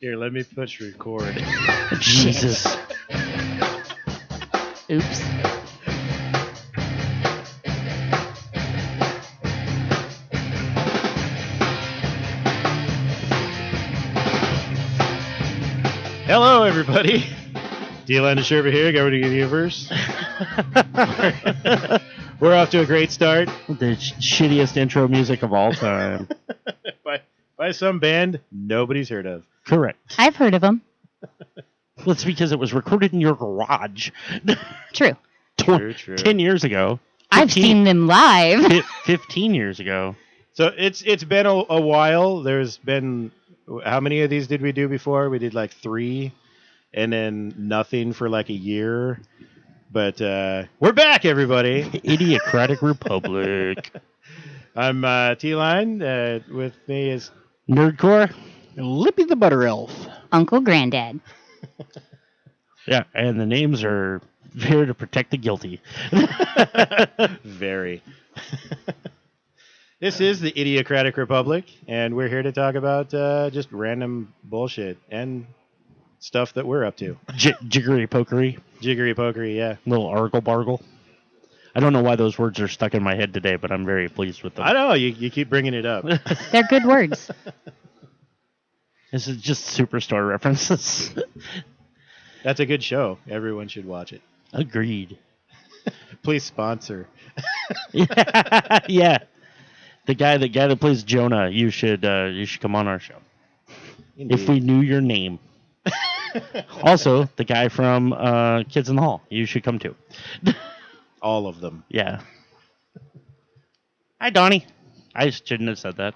Here, let me push record. Jesus. Oops. Hello, everybody. D-Line and Sherba here, Governor of the Universe. We're off to a great start. The shittiest intro music of all time. by some band nobody's heard of. Correct. I've heard of them. Well, it's because it was recorded in your garage. True. True. 10 years ago. I've seen them live. 15 years ago. So it's been a while. There's been... How many of these did we do before? We did like 3, and then nothing for like a year. But we're back, everybody. Idiocratic Republic. I'm T-Line. With me is... Nerdcore. Lippy the Butter Elf. Uncle Granddad. Yeah, and the names are here to protect the guilty. Very. This is the Idiocratic Republic, and we're here to talk about just random bullshit and stuff that we're up to. Jiggery pokery. Jiggery pokery, yeah. Little argle bargle. I don't know why those words are stuck in my head today, but I'm very pleased with them. I know, you keep bringing it up. They're good words. This is just Superstore references. That's a good show. Everyone should watch it. Agreed. Please sponsor. Yeah. The guy that plays Jonah, you should come on our show. Indeed. If we knew your name. Also, the guy from Kids in the Hall, you should come too. All of them. Yeah. Hi, Donnie. I shouldn't have said that.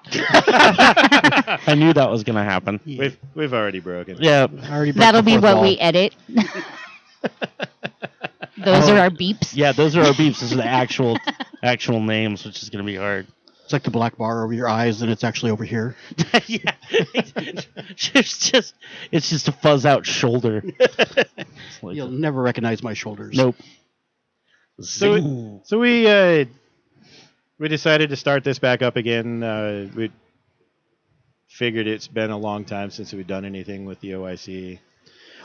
I knew that was going to happen. Yeah. We've already broken. Yeah. That'll be what we edit. Those are our beeps. Yeah, those are our beeps. Those are the actual names, which is going to be hard. It's like the black bar over your eyes, and it's actually over here. Yeah. It's just a fuzz out shoulder. You'll never recognize my shoulders. Nope. So we decided to start this back up again. We figured it's been a long time since we've done anything with the OIC.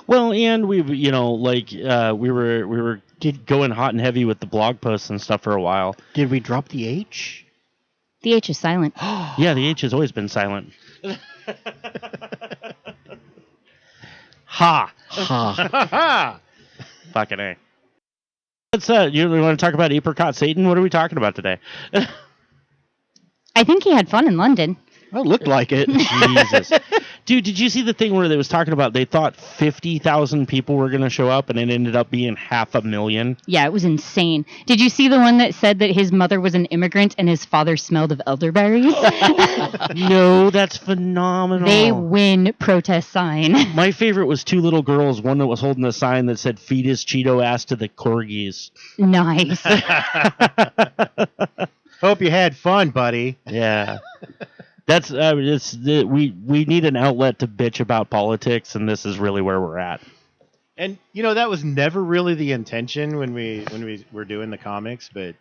Well, and we were going hot and heavy with the blog posts and stuff for a while. Did we drop the H? The H is silent. Yeah, the H has always been silent. Ha! Ha. Fucking A. Let's you want to talk about Apricot Satan? What are we talking about today? I think he had fun in London. Well, it looked like it. Jesus. Dude, did you see the thing where they was talking about they thought 50,000 people were going to show up and it ended up being 500,000? Yeah, it was insane. Did you see the one that said that his mother was an immigrant and his father smelled of elderberries? No, that's phenomenal. They win protest sign. My favorite was 2 little girls, one that was holding a sign that said feed his Cheeto ass to the corgis. Nice. Hope you had fun, buddy. Yeah. That's we need an outlet to bitch about politics, and this is really where we're at. And that was never really the intention when we were doing the comics, but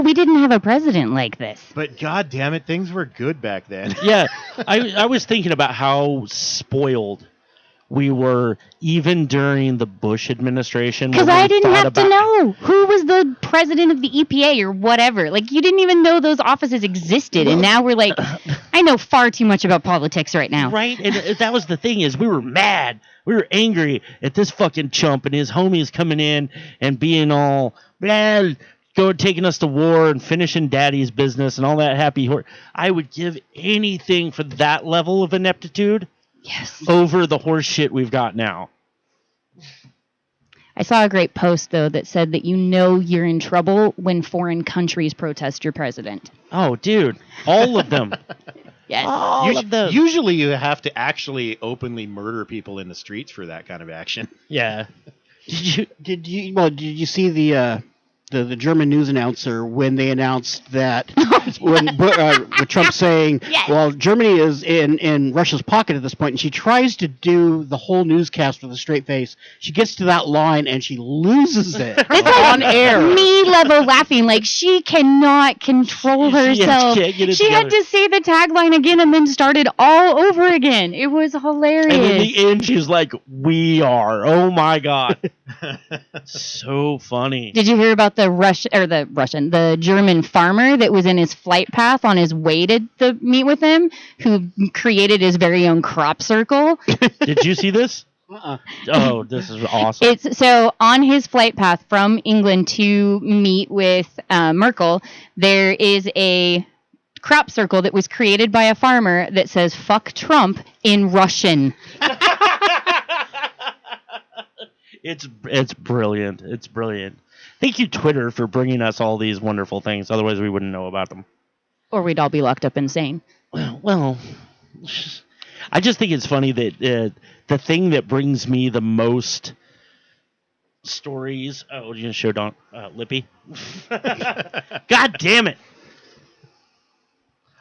we didn't have a president like this. But god damn it, things were good back then. Yeah, I was thinking about how spoiled we were even during the Bush administration. Because I didn't have to know who was the president of the EPA or whatever. Like, you didn't even know those offices existed. And now we're like, I know far too much about politics right now. Right? And that was the thing is we were mad. We were angry at this fucking chump and his homies coming in and being all, blah, taking us to war and finishing daddy's business and all that happy horse. I would give anything for that level of ineptitude. Yes. Over the horse shit we've got now. I saw a great post, though, that said that you're in trouble when foreign countries protest your president. Oh, dude. All of them. Yes. All of them. Usually you have to actually openly murder people in the streets for that kind of action. Yeah. Did you see the the German news announcer when they announced that with Trump saying, Yes. well, Germany is in Russia's pocket at this point, and she tries to do the whole newscast with a straight face. She gets to that line and she loses it on air. Me level laughing, like she cannot control herself. can't get it She had together. to say the tagline again and then started all over again. It was hilarious. And in the end, she's like, "We are." Oh my god, so funny. Did you hear about the German farmer that was in his flight path on his way to meet with him, who created his very own crop circle? Did you see this? Oh, this is awesome. It's so on his flight path from England to meet with Merkel, there is a crop circle that was created by a farmer that says "fuck Trump" in Russian. It's brilliant. It's brilliant. Thank you, Twitter, for bringing us all these wonderful things. Otherwise, we wouldn't know about them. Or we'd all be locked up insane. Well, I just think it's funny that the thing that brings me the most stories. Oh, you gonna show Don Lippy? God damn it!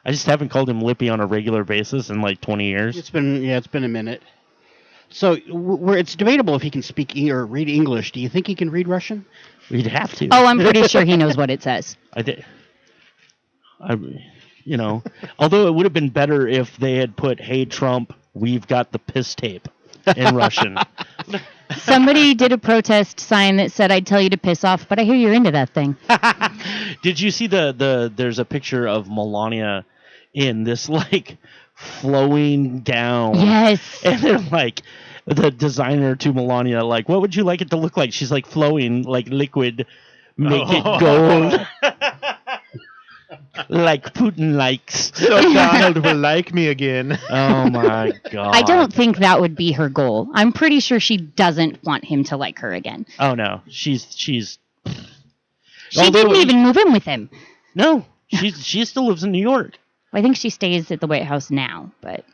I just haven't called him Lippy on a regular basis in like 20 years. It's been a minute. So where it's debatable if he can speak or read English. Do you think he can read Russian? We'd have to. Oh, I'm pretty sure he knows what it says. I did. Although it would have been better if they had put, "Hey Trump, we've got the piss tape," in Russian. Somebody did a protest sign that said, "I'd tell you to piss off, but I hear you're into that thing." Did you see there's a picture of Melania in this like flowing gown? Yes. And they're like, the designer to Melania, like, "What would you like it to look like?" She's like, "Flowing like liquid, make it gold." Like Putin likes. So Donald will like me again. Oh my god. I don't think that would be her goal. I'm pretty sure she doesn't want him to like her again. Oh no. She's She didn't even move in with him. No. She still lives in New York. I think she stays at the White House now, but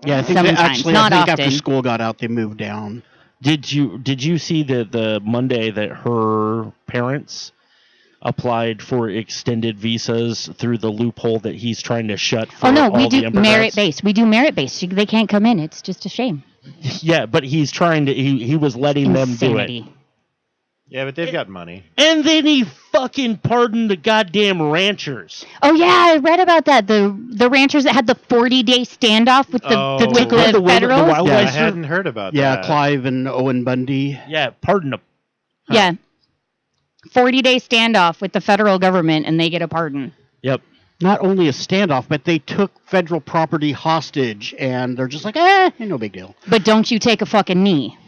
Yeah, I think sometimes, not I think often. after school got out, they moved down. Did you see the Monday that her parents applied for extended visas through the loophole that he's trying to shut for Oh no, all we the do immigrants? merit-based. We do merit-based. They can't come in. It's just a shame. Yeah, but he's trying to he was letting them do it. Insanity. Yeah, but they've got money. And then he fucking pardoned the goddamn ranchers. Oh yeah, I read about that. The ranchers that had the 40-day standoff with the Oh. with the The federals. wild- Yeah, I Wildlife hadn't heard about Yeah, that. Clive and Owen Bundy. Yeah, pardon them. Yeah. 40-day standoff with the federal government, and they get a pardon. Yep. Not only a standoff, but they took federal property hostage, and they're just like, ain't no big deal. But don't you take a fucking knee.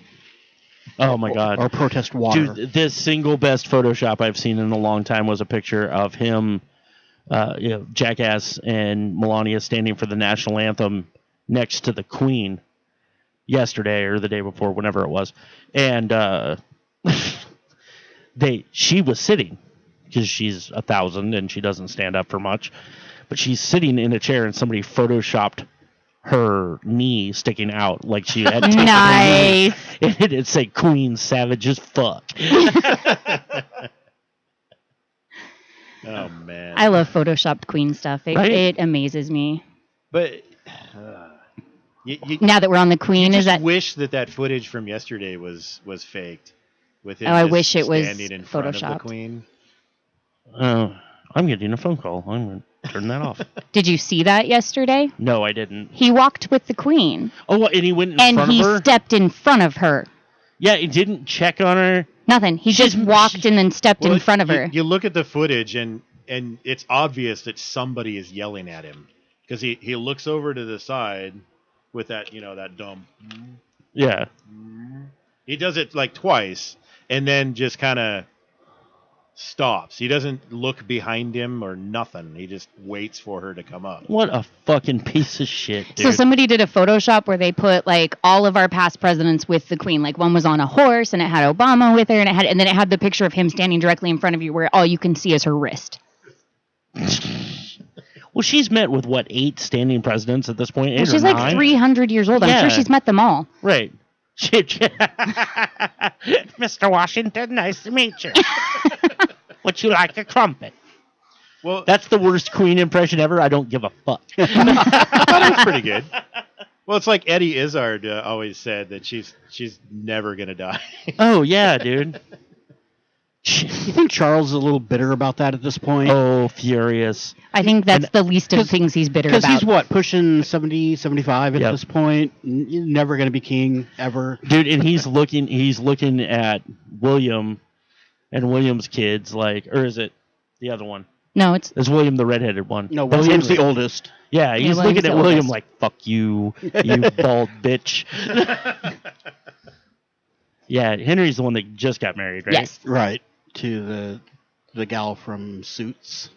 Oh my god. Or protest water. Dude, the single best Photoshop I've seen in a long time was a picture of him, Jackass and Melania standing for the national anthem next to the Queen yesterday or the day before, whenever it was. And she was sitting, because she's 1,000 and she doesn't stand up for much, but she's sitting in a chair and somebody photoshopped her knee sticking out like she had taken Nice. her knee. And it'd say "Queen savage as fuck." Oh man. I love photoshopped Queen stuff. Right? It amazes me. But you Now that we're on the Queen, just is that wish that footage from yesterday was faked. With him Oh, I just wish it was standing in front of the photoshopped. Queen. I'm getting a phone call. I'm going to turn that off. Did you see that yesterday? No, I didn't. He walked with the Queen, Oh, what, and he went in and front he of her? stepped in front of her. Yeah, he didn't check on her. Nothing. He She's- just walked and then stepped in front of her. You look at the footage and it's obvious that somebody is yelling at him because he looks over to the side with that that dumb. Yeah. He does it like twice and then just kind of stops. He doesn't look behind him or nothing. He just waits for her to come up. What a fucking piece of shit, dude. So somebody did a Photoshop where they put like all of our past presidents with the Queen. Like one was on a horse and it had Obama with her, and then it had the picture of him standing directly in front of you, where all you can see is her wrist. Well, she's met with, 8 standing presidents at this point? 8 Well, or she's 9? like 300 years old. I'm Yeah. sure she's met them all. Right. Mr. Washington, nice to meet you. Would you like a crumpet? Well, That's the worst Queen impression ever. I don't give a fuck. that's pretty good. Well, it's like Eddie Izzard always said that she's never gonna die. Oh, yeah, dude. You think Charles is a little bitter about that at this point? Oh, furious. I think that's the least of things he's bitter Because about. he's what, pushing 70, 75 at Yep. this point? You're never going to be king, ever. Dude, and he's looking at William and William's kids, like, or is it the other one? No, it's It's William, the redheaded one. No, William's the Henry. oldest. Yeah, he's William's looking the at William oldest. like, fuck you, you bald bitch. Yeah, Henry's the one that just got married, right? yes. Right. To the gal from Suits.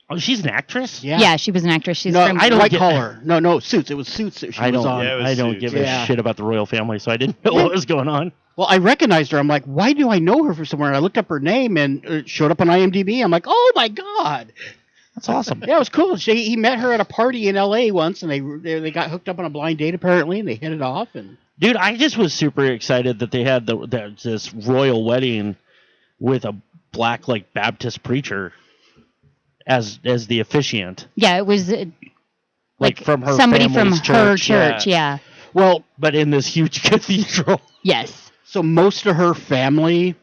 Oh, she's an actress? Yeah. She was an actress. She's No, from I don't white get- collar. No, Suits. It was Suits that she I was don't. on. Yeah, it was I don't Suits. give Yeah. a shit about the royal family, so I didn't know what was going on. Well, I recognized her. I'm like, why do I know her from somewhere? And I looked up her name and it showed up on IMDb. I'm like, oh my god. That's awesome. Yeah, it was cool. He met her at a party in L.A. once, and they got hooked up on a blind date apparently, and they hit it off. And Dude, I just was super excited that they had this royal wedding with a black like Baptist preacher as the officiant, Yeah, it was like from her somebody from family's her church, church. Yeah. well, but in this huge cathedral. Yes. so most of her family,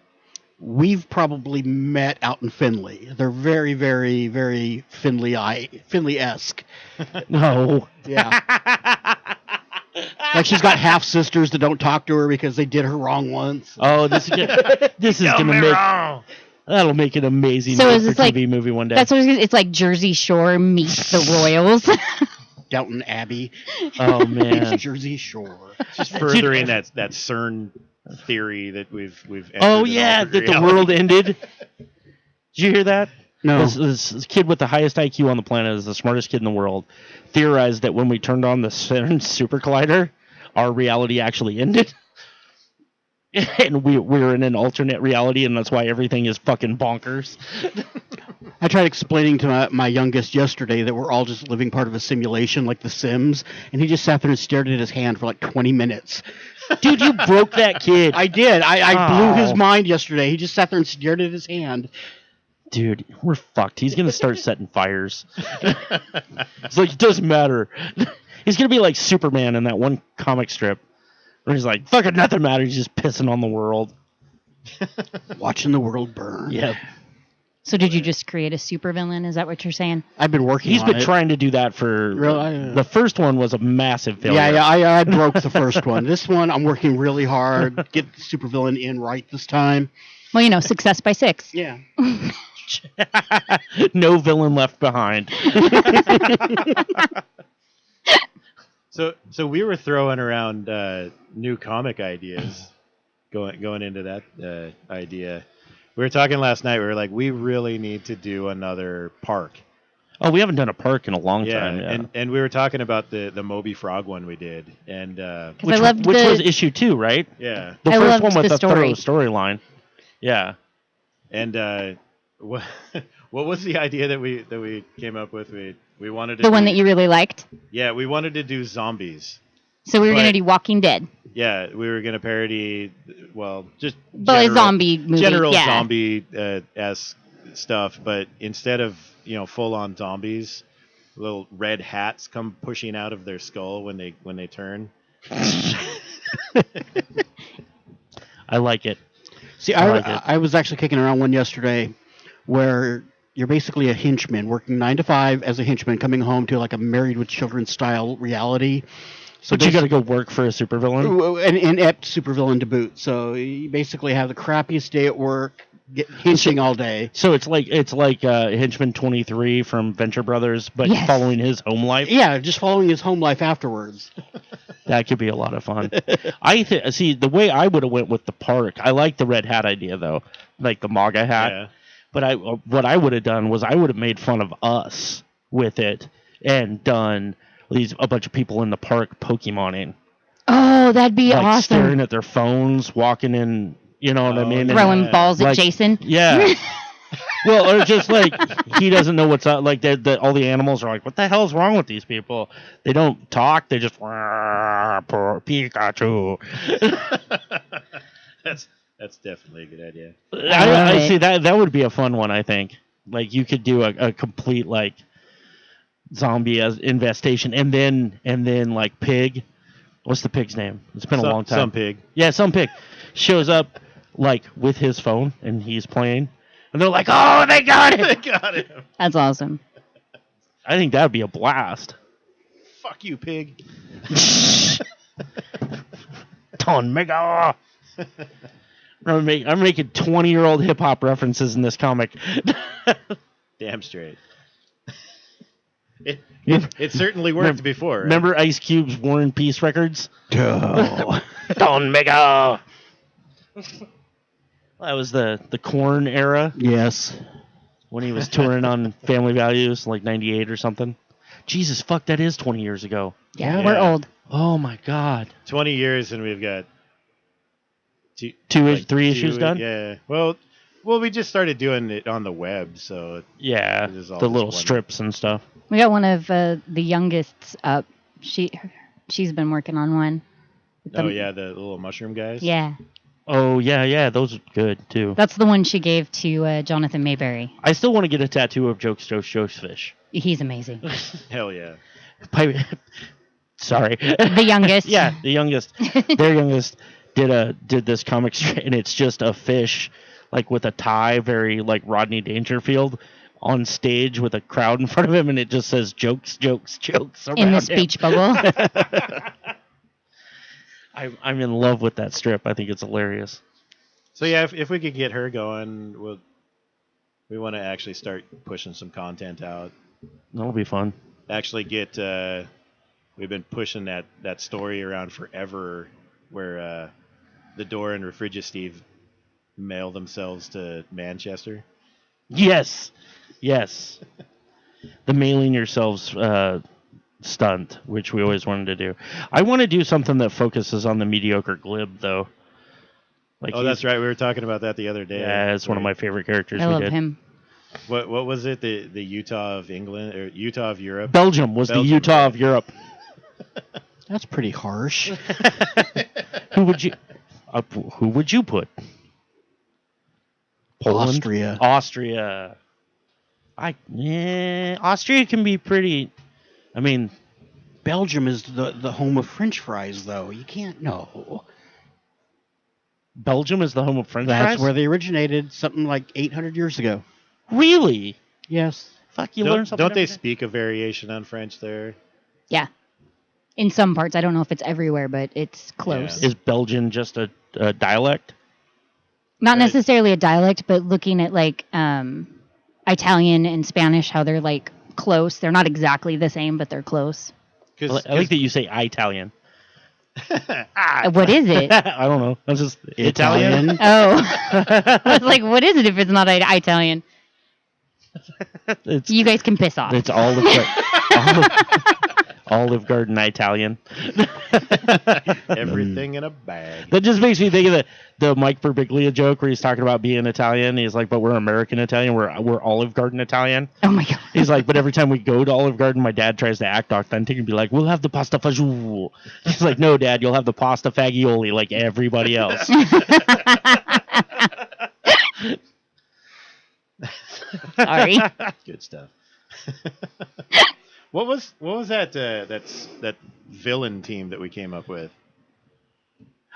we've probably met out in Findlay. They're very, very, very Findlay-esque. No. Yeah. Like she's got half sisters that don't talk to her because they did her wrong once. Oh, this is gonna make that'll make an amazing So is for this like- TV movie one day. That's what it's like. Jersey Shore meets the Royals. Downton Abbey. Oh man. It's Jersey Shore. Just furthering that CERN theory that we've entered Oh in yeah, alternate that the reality. world ended. Did you hear that? No. This kid with the highest IQ on the planet is the smartest kid in the world. Theorized that when we turned on the CERN super collider, our reality actually ended. And we're in an alternate reality, and that's why everything is fucking bonkers. I tried explaining to my youngest yesterday that we're all just living part of a simulation like The Sims, and he just sat there and stared at his hand for like 20 minutes. Dude, you broke that kid. I did. I blew his Oh. mind yesterday. He just sat there and stared at his hand. Dude, we're fucked. He's gonna start setting fires. It's like, it doesn't matter. He's gonna be like Superman in that one comic strip where he's like, fucking nothing matters. He's just pissing on the world. Watching the world burn. Yeah. So did you just create a supervillain? Is that what you're saying? I've been working He's on been it. trying to do that for... Really? The first one was a massive failure. Yeah, I broke the first one. This one, I'm working really hard. Get the supervillain in right this time. Well, success by 6. Yeah. No villain left behind. So we were throwing around new comic ideas, going into that idea. We were talking last night. We were like, we really need to do another park. Oh, we haven't done a park in a long Yeah, time. Yeah. and we were talking about the Moby Frog one we did, and Because I loved which the was issue 2, right? yeah, The I first loved one with the the thorough story. storyline. Yeah. and what was the idea that we came up with? We wanted to the one do- that you really liked. yeah, we wanted to do zombies. So we were going But- to do Walking Dead. Yeah, we were gonna parody, well, just But a zombie movie. general yeah. zombie esque stuff, but instead of full on zombies, little red hats come pushing out of their skull when they turn. I like it. See, I like it. I was actually kicking around one yesterday where you're basically a henchman working 9 to 5 as a henchman, coming home to like a Married with Children style reality. So But you got to go work for a supervillain. an inept supervillain to boot. So you basically have the crappiest day at work, get henching all day. So it's like Henchman 23 from Venture Brothers, but Yes. following his home life. Yeah, just following his home life afterwards. That could be a lot of fun. See the way I would have went with the park. I like the red hat idea though, like the MAGA hat. Yeah. But what I would have done was I would have made fun of us with it and done a bunch of people in the park Pokemoning, Oh, that'd be like awesome. staring at their phones, walking in. You know what I Oh, mean? And- Throwing Yeah. balls at Like- Jason. Yeah. Well, or just like he doesn't know what's up. Like all the animals are like, "What the hell's wrong with these people?" They don't talk. They just poor Pikachu. That's That's definitely a good idea. I see that would be a fun one. I think like you could do a complete like zombie as infestation, and then like pig. What's the pig's name? It's been a long time. Some pig. Yeah, some pig shows up like with his phone and he's playing, and they're like, "Oh, they got him! They got him. That's awesome. I think that would be a blast. Fuck you, pig. Ton mega. I'm making 20-year-old hip hop references in this comic. Damn straight. It certainly worked before. Right? Remember Ice Cube's War and Peace records? Oh. Don Mega. That was the Korn era Yes. when he was touring on Family Values, like 98 or something. Jesus, fuck, that is 20 years ago. Yeah, we're old. Oh my God. 20 years and we've got Three issues done? Yeah. Well, we just started doing it on the web, so Yeah, It is all the just little one. strips and stuff. We got one of the youngest's up. She's been working on one. oh yeah, the little mushroom guys. Yeah. Oh, yeah, those are good, too. That's the one she gave to Jonathan Mayberry. I still want to get a tattoo of Jokes Fish. He's amazing. Hell yeah. Sorry. The youngest. Yeah, the youngest. Their youngest did this comic strip, and it's just a fish, like with a tie, very like Rodney Dangerfield, on stage with a crowd in front of him, and it just says jokes around In the him. speech bubble. I'm in love with that strip. I think it's hilarious. So yeah, if we could get her going, we want to actually start pushing some content out. That'll be fun. Actually get we've been pushing that story around forever where the Door and Refrigisteve mail themselves to Manchester. Yes. The mailing yourselves stunt, which we always wanted to do. I want to do something that focuses on the mediocre glib, though. Like That's right. We were talking about that the other day. Yeah, it's one of my favorite characters. I we love did. him. What was it? The Utah of England or Utah of Europe? Belgium was the Utah of Europe. That's pretty harsh. Who would you put? Poland? Austria. Austria can be pretty. I mean, Belgium is the home of French fries, though. You can't know. Belgium is the home of French That's fries? where they originated, something like 800 years ago. Really? Yes. Fuck, you learn something. Don't they every day. speak a variation on French there? Yeah. In some parts. I don't know if it's everywhere, but it's close. Yeah. Is Belgian just a dialect? Not Right. necessarily a dialect, but looking at like Italian and Spanish, how they're like close. They're not exactly the same, but they're close. I like that you say Italian. What is it? I don't know. That's just Italian. Oh. I was like, what is it if it's not Italian? It's You guys can piss off. Olive Garden Italian. Everything in a bag. That just makes me think of the Mike Birbiglia joke where he's talking about being Italian. He's like, but we're American Italian. We're Olive Garden Italian. Oh my god. He's like, but every time we go to Olive Garden, my dad tries to act authentic and be like, we'll have the pasta fagioli. He's like, no, Dad, you'll have the pasta fagioli like everybody else. Sorry. Good stuff. What was that that villain team that we came up with?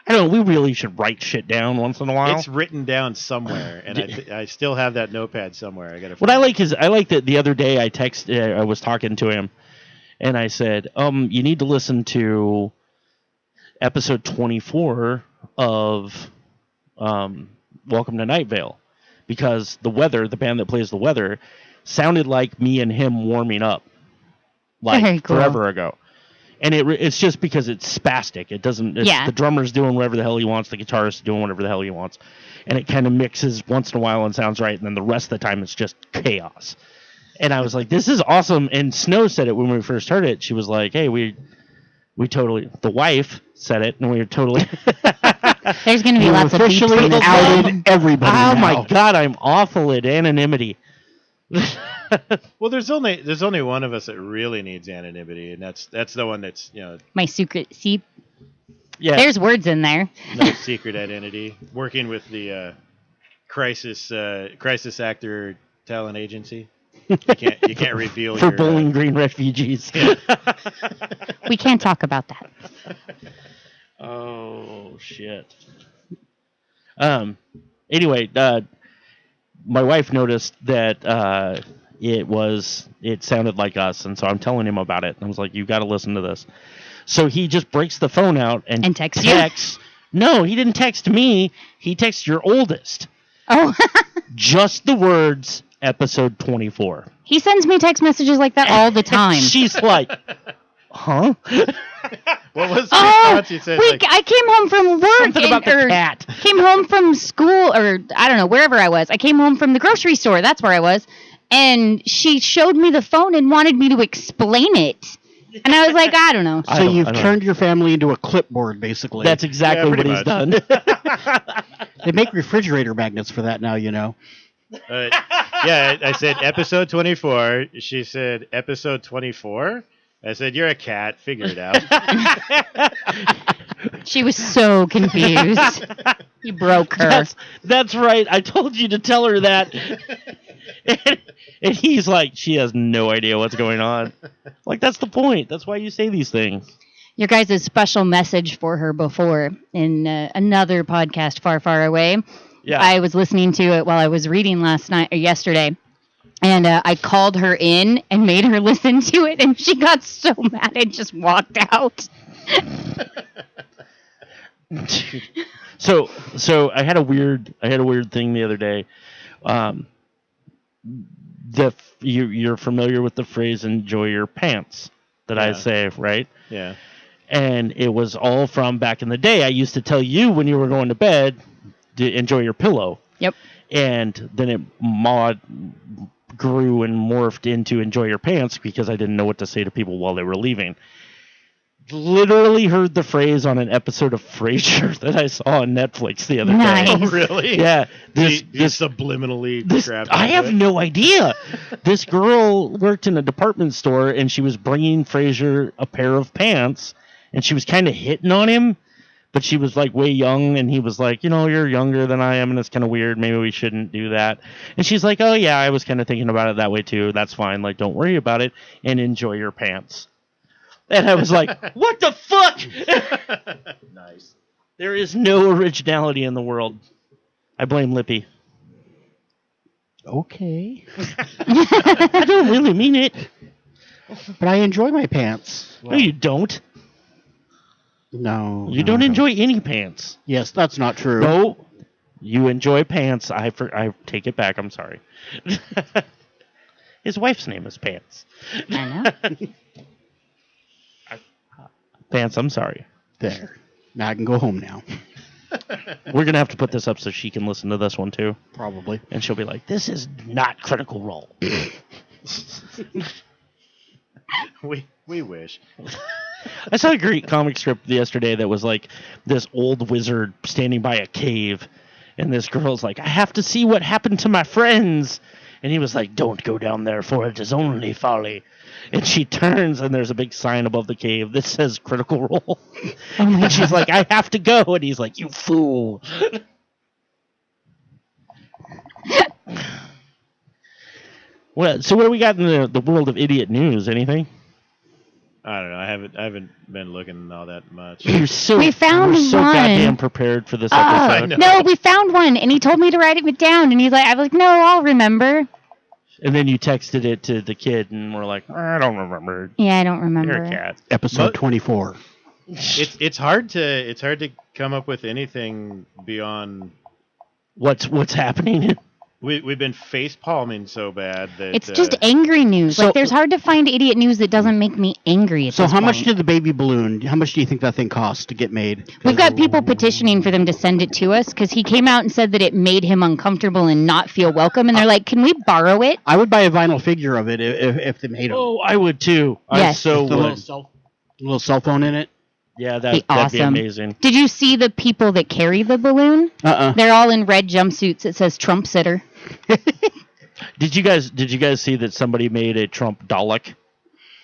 I don't know. We really should write shit down once in a while. It's written down somewhere, and I still have that notepad somewhere. I gotta. What I like is that the other day I was talking to him, and I said, you need to listen to episode 24 of Welcome to Night Vale, because the band that plays the Weather, sounded like me and him warming up, like Very cool. forever ago. And it's just because it's spastic. It doesn't. The drummer's doing whatever the hell he wants. The guitarist is doing whatever the hell he wants, and it kind of mixes once in a while and sounds right. And then the rest of the time it's just chaos. And I was like, "This is awesome." And Snow said it when we first heard it. She was like, "Hey, we totally." The wife said it, and we were totally. There's going to be lots of beeps Officially in this outed one. everybody. Oh now. my god, I'm awful at anonymity. Well, there's only one of us that really needs anonymity, and that's the one that's My secret seep. Yeah. There's words in there. No secret identity. Working with the crisis actor talent agency. You can't reveal For your Bowling Green refugees. We can't talk about that. Oh shit. Anyway, my wife noticed that it sounded like us, and so I'm telling him about it. And I was like, "You got to listen to this." So he just breaks the phone out and texts you? No, he didn't text me. He texts your oldest. Oh. Just the words episode 24. He sends me text messages like that all the time. She's like, huh? What was the Oh, response? You said I came home from work. Something about the cat. Came home from school, or I don't know, wherever I was. I came home from the grocery store. That's where I was. And she showed me the phone and wanted me to explain it. And I was like, I don't know. So you've turned your family into a clipboard, basically. That's exactly what he's done. They make refrigerator magnets for that now, you know. Yeah, I said episode 24. She said episode 24. I said, you're a cat. Figure it out. She was so confused. You broke her. That's right. I told you to tell her that. And he's like, she has no idea what's going on. Like, that's the point. That's why you say these things. Your guys' special message for her before in another podcast far, far away. Yeah. I was listening to it while I was reading yesterday. And I called her in and made her listen to it, and she got so mad and just walked out. So I had a weird thing the other day. You're familiar with the phrase "enjoy your pants" that I say, right? Yeah. And it was all from back in the day. I used to tell you when you were going to bed to enjoy your pillow. Yep. And then it grew and morphed into enjoy your pants because I didn't know what to say to people while they were leaving. Literally heard the phrase on an episode of Frasier that I saw on Netflix the other Nice. day. Oh, really? Yeah. This subliminally grabbed I onto have it? no idea. This girl worked in a department store and she was bringing Frasier a pair of pants and she was kind of hitting on him, but she was like way young and he was like, you're younger than I am and it's kind of weird. Maybe we shouldn't do that. And she's like, oh yeah, I was kind of thinking about it that way too. That's fine. Like, don't worry about it and enjoy your pants. And I was like, what the fuck? Nice. There is no originality in the world. I blame Lippy. Okay. I don't really mean it. But I enjoy my pants. No, you don't. No. You don't enjoy any pants. Yes, that's not true. No, you enjoy pants. I take it back. I'm sorry. His wife's name is Pants. I know. Pants, I'm sorry. There. Now I can go home now. We're going to have to put this up so she can listen to this one too. Probably. And she'll be like, this is not Critical Role. We wish. I saw a great comic strip yesterday that was like this old wizard standing by a cave. And this girl's like, I have to see what happened to my friends. And he was like, don't go down there, for it is only folly. And she turns, and there's a big sign above the cave that says Critical Role. Oh my And she's like, I have to go. And he's like, you fool. Well, so what do we got in the world of idiot news? Anything? I don't know. I haven't been looking all that much. You're so, We found we're so one. goddamn prepared for this I episode. know. No, we found one, and he told me to write it down, and I was like, no, I'll remember. And then you texted it to the kid, and we're like, I don't remember. Yeah, I don't You're remember. a cat. Episode But- 24. It's hard to come up with anything beyond. What's happening? We've been face palming so bad that It's just angry news. So- There's hard to find idiot news that doesn't make me angry at So this how much point. did the baby balloon, how much do you think that thing cost to get made? We've got people petitioning for them to send it to us because he came out and said that it made him uncomfortable and not feel welcome. And they're like, can we borrow it? I would buy a vinyl figure of it if they made them. Oh, I would too. I Yes. so The would. little cell phone in it? Yeah, Be that'd be awesome. amazing. Did you see the people that carry the balloon? They're all in red jumpsuits. It says Trump sitter. Did you guys see that somebody made a Trump Dalek?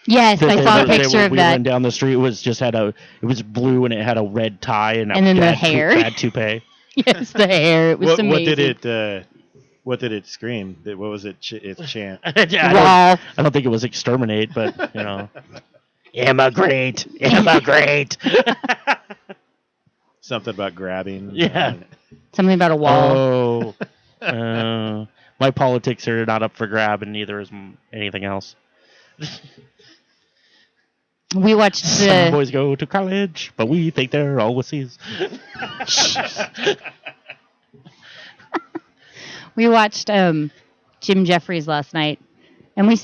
Yes, I saw a picture of we that. went down the street. It was blue and it had a red tie and then the hair. bad toupee. Yes, the hair. It was amazing. What did it scream? What was it? Its chant. I don't think it was exterminate, but immigrate. Something about grabbing. Yeah. Something about a wall. My politics are not up for grab, and neither is anything else. We watched Some boys go to college, but we think they're overseas. We watched Jim Jeffries last night, and we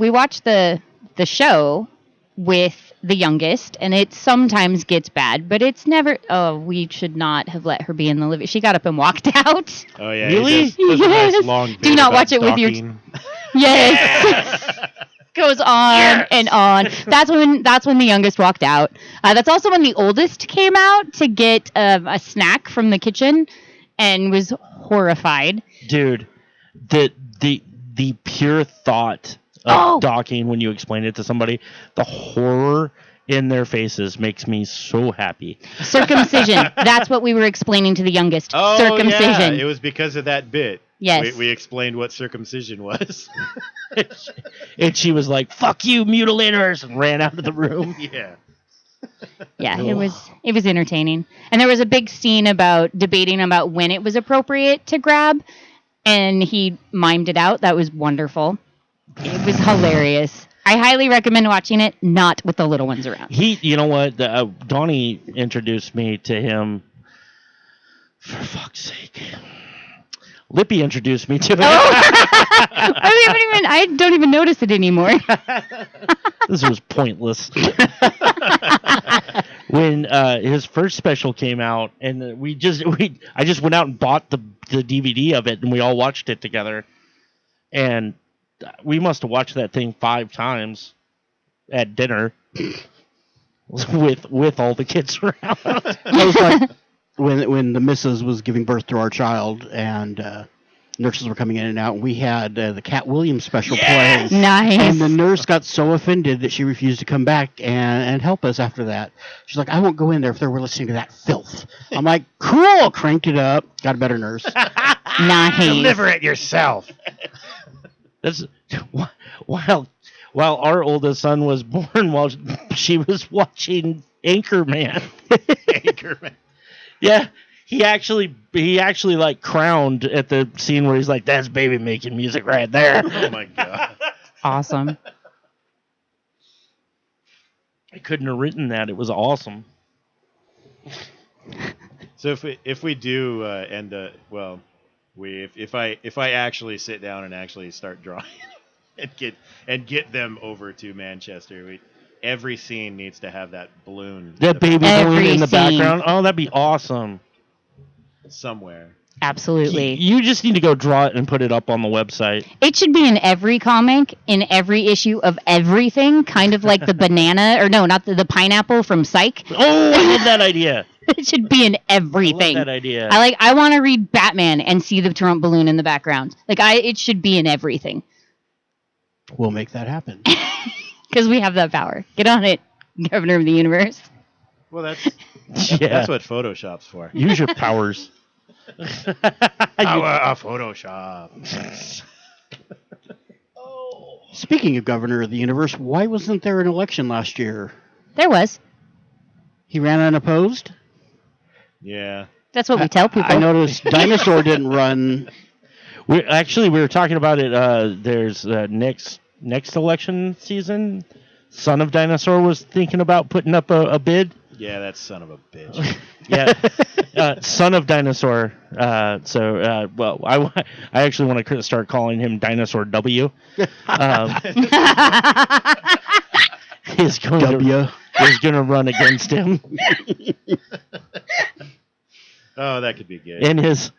watched the show with the youngest, and it sometimes gets bad, but it's never. Oh, we should not have let her be in the living. She got up and walked out. Oh yeah, really? Does a nice long bit Do not about watch it with your. Yes. Goes on and on. That's when the youngest walked out. That's also when the oldest came out to get a snack from the kitchen, and was horrified. Dude, the pure thought of docking when you explain it to somebody, the horror in their faces makes me so happy. Circumcision. That's what we were explaining to the youngest. Oh, circumcision. Yeah. It was because of that bit. Yes. We explained what circumcision was. And she was like, "Fuck you, mutilators," and ran out of the room. Yeah. Yeah, it was entertaining. And there was a big scene about debating about when it was appropriate to grab, and he mimed it out. That was wonderful. It was hilarious. I highly recommend watching it, not with the little ones around. You know what? Donnie introduced me to him. For fuck's sake. Lippy introduced me to it. I don't even notice it anymore. This was pointless. When his first special came out, and I just went out and bought the DVD of it, and we all watched it together. And we must have watched that thing 5 times at dinner with all the kids around. That was like when the missus was giving birth to our child, and nurses were coming in and out, and we had the Katt Williams special play. Nice. And the nurse got so offended that she refused to come back and help us after that. She's like, "I won't go in there if they were listening to that filth." I'm like, "Cool." Cranked it up. Got a better nurse. Nice. Deliver it yourself. That's while our oldest son was born, while she was watching Anchorman. Anchorman. Yeah, he actually like crowned at the scene where he's like, "That's baby making music right there." Oh my god. Awesome. I couldn't have written that. It was awesome. So if we do if I actually sit down and actually start drawing and get them over to Manchester, every scene needs to have that balloon. That baby balloon in the scene. background. Oh, that'd be awesome. Somewhere. Absolutely. You just need to go draw it and put it up on the website. It should be in every comic, in every issue of everything, kind of like the banana, or no, not the pineapple from Psych. Oh, I love that idea. It should be in everything. I love that idea. I want to read Batman and see the Trump balloon in the background. It should be in everything. We'll make that happen. Because we have that power. Get on it, Governor of the Universe. Well, that's Yeah. that's what Photoshop's for. Use your powers. Photoshop. Speaking of Governor of the Universe, why wasn't there an election last year? There was. He ran unopposed? Yeah. That's what we tell people. I noticed Dinosaur didn't run. We were talking about it. There's next election season. Son of Dinosaur was thinking about putting up a bid. Yeah, that son of a bitch. Yeah, Son of Dinosaur. I actually want to start calling him Dinosaur W. He's going to run against him. Oh, that could be good. And his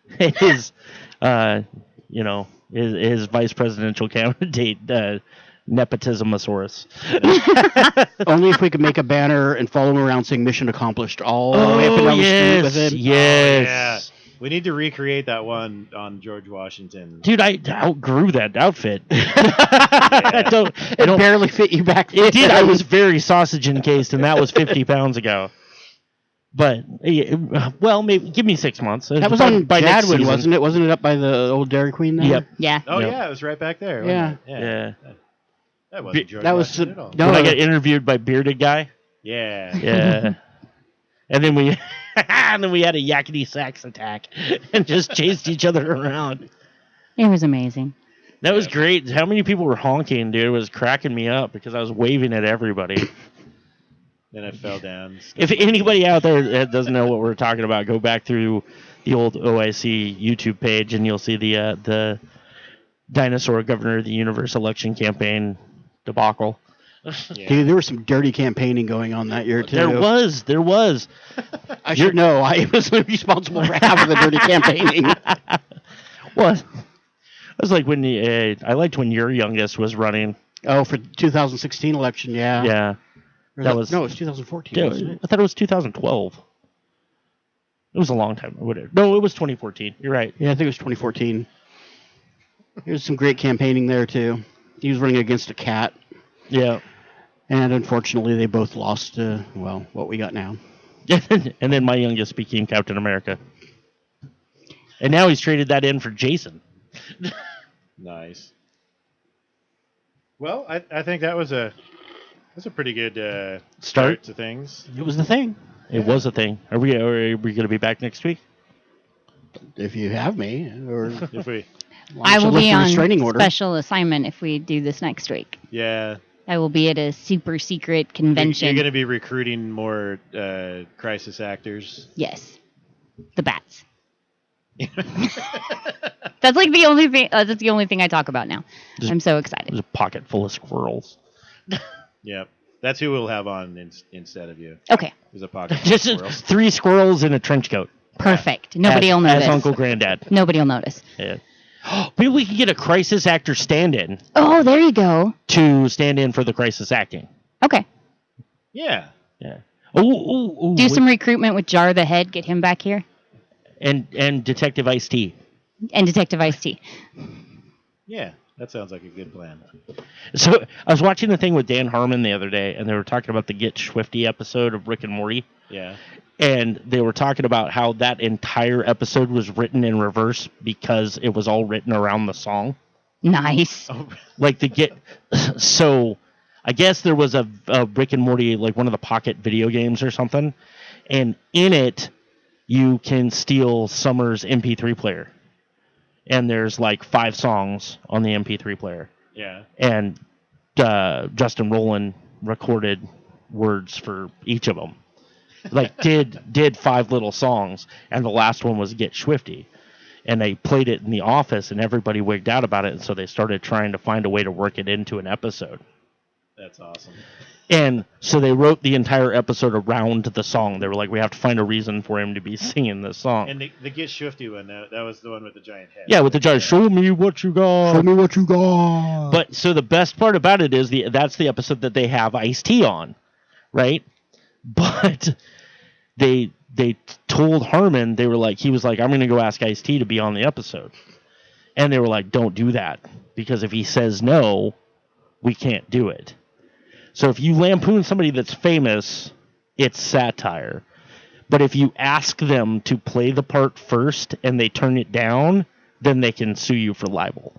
vice presidential candidate, Nepotismosaurus. Only if we could make a banner and follow him around saying "Mission accomplished" all the way up and down the street with him. Yes. We need to recreate that one on George Washington. Dude, I outgrew that outfit. It barely fit you back then. It did. I was very sausage encased, and that was 50 pounds ago. But, well, maybe give me 6 months. That was on Jadwin, wasn't it? Wasn't it up by the old Dairy Queen there? Yep. Yeah. Oh, Yep. yeah, it was right back there. Yeah. Yeah. That wasn't George That was Washington at all. no. When I got interviewed by Bearded Guy. Yeah. Yeah. And then we had a yakety sax attack and just chased each other around. It was amazing. That was great. How many people were honking, dude? It was cracking me up because I was waving at everybody. Then I fell down. If anybody out there that doesn't know what we're talking about, go back through the old OIC YouTube page and you'll see the Dinosaur Governor of the Universe election campaign debacle. Yeah. Dude, there was some dirty campaigning going on that year, too. There was. I should know. I was responsible for half of the dirty campaigning. Well, it was like when I liked when your youngest was running. Oh, for 2016 election, yeah. Yeah. Or That was- no, it was 2014, wasn't it? I thought it was 2012. It was a long time. Whatever. No, it was 2014. You're right. Yeah, I think it was 2014. There's some great campaigning there, too. He was running against a cat, Yeah. and unfortunately, they both lost, what we got now. And then my youngest became Captain America. And now he's traded that in for Jason. Nice. Well, I think that's a pretty good start to things. It was the thing. It was a thing. Are we going to be back next week? If you have me, or If we, I will lift be the on restraining order. special assignment if we do this next week. yeah, I will be at a super secret you're convention. going to be recruiting more crisis actors. Yes. The bats. That's like the only thing. That's the only thing I talk about now. I'm so excited. There's a pocket full of squirrels. Yep, that's who we'll have on instead of you. Okay. There's a pocket. Just of squirrels. 3 squirrels in a trench coat. Perfect. Nobody will As notice. Uncle Granddad. Nobody will notice. Yeah. Maybe we could get a crisis actor stand-in Oh, there you go. to stand in for the crisis acting. Okay. Yeah. Yeah. Oh, Do some recruitment with Jar the Head. Get him back here. and Detective Ice-T. And Detective Ice-T. Yeah, that sounds like a good plan. So I was watching a thing with Dan Harmon the other day, and they were talking about the Get Swifty episode of Rick and Morty. Yeah. And they were talking about how that entire episode was written in reverse because it was all written around the song. Nice. Oh, Like the Get. So I guess there was a Rick and Morty, like one of the Pocket video games or something. And in it, you can steal Summer's MP3 player. And there's like 5 songs on the MP3 player. yeah. And Justin Rowland recorded words for each of them. Like did 5 little songs, and the last one was Get Swifty. And they played it in the office, and everybody wigged out about it, and so they started trying to find a way to work it into an episode. That's awesome. And so they wrote the entire episode around the song. They were like, we have to find a reason for him to be singing this song. And the Get Swifty one, that was the one with the giant head. Yeah, with the judge, show me what you got. Show me what you got. But so the best part about it is that's the episode that they have Ice-T on, right? But they told Harmon, he was like, I'm going to go ask Ice-T to be on the episode. And they were like, don't do that. Because if he says no, we can't do it. So if you lampoon somebody that's famous, it's satire. But if you ask them to play the part first and they turn it down, then they can sue you for libel.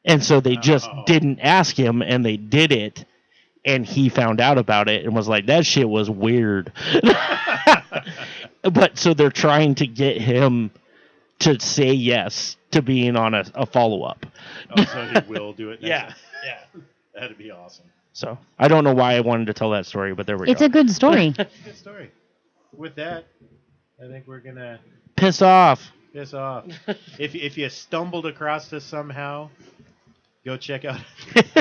And so they just didn't ask him, and they did it, and he found out about it and was like, that shit was weird. But so they're trying to get him to say yes to being on a follow-up. Oh, so he will do it next time. Yeah. That'd be awesome. So I don't know why I wanted to tell that story, but there we It's go. a good story. Good story. With that, I think we're going to Piss off. piss off. If you stumbled across this somehow, go check out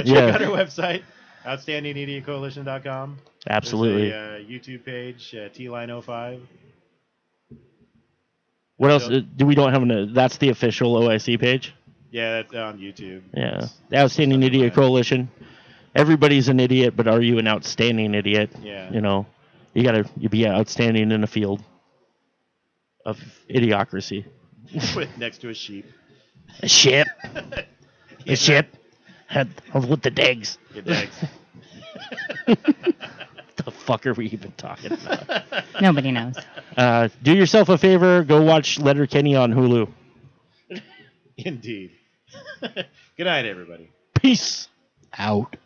Yeah. our website, outstandingidiotcoalition.com. Absolutely. There's a YouTube page, Tline05. What else? So- We don't have that's the official OIC page. Yeah, that's on YouTube. Yeah. It's- The Outstanding it's Idiot something Coalition. Everybody's an idiot, but are you an outstanding idiot? Yeah. You know, you be outstanding in a field. of Idiocracy. With next to a sheep. A ship. Yeah, A ship. With the dags. Good eggs. The fuck are we even talking about? Nobody knows. Do yourself a favor. Go watch Letterkenny on Hulu. Indeed. Good night, everybody. Peace. Out.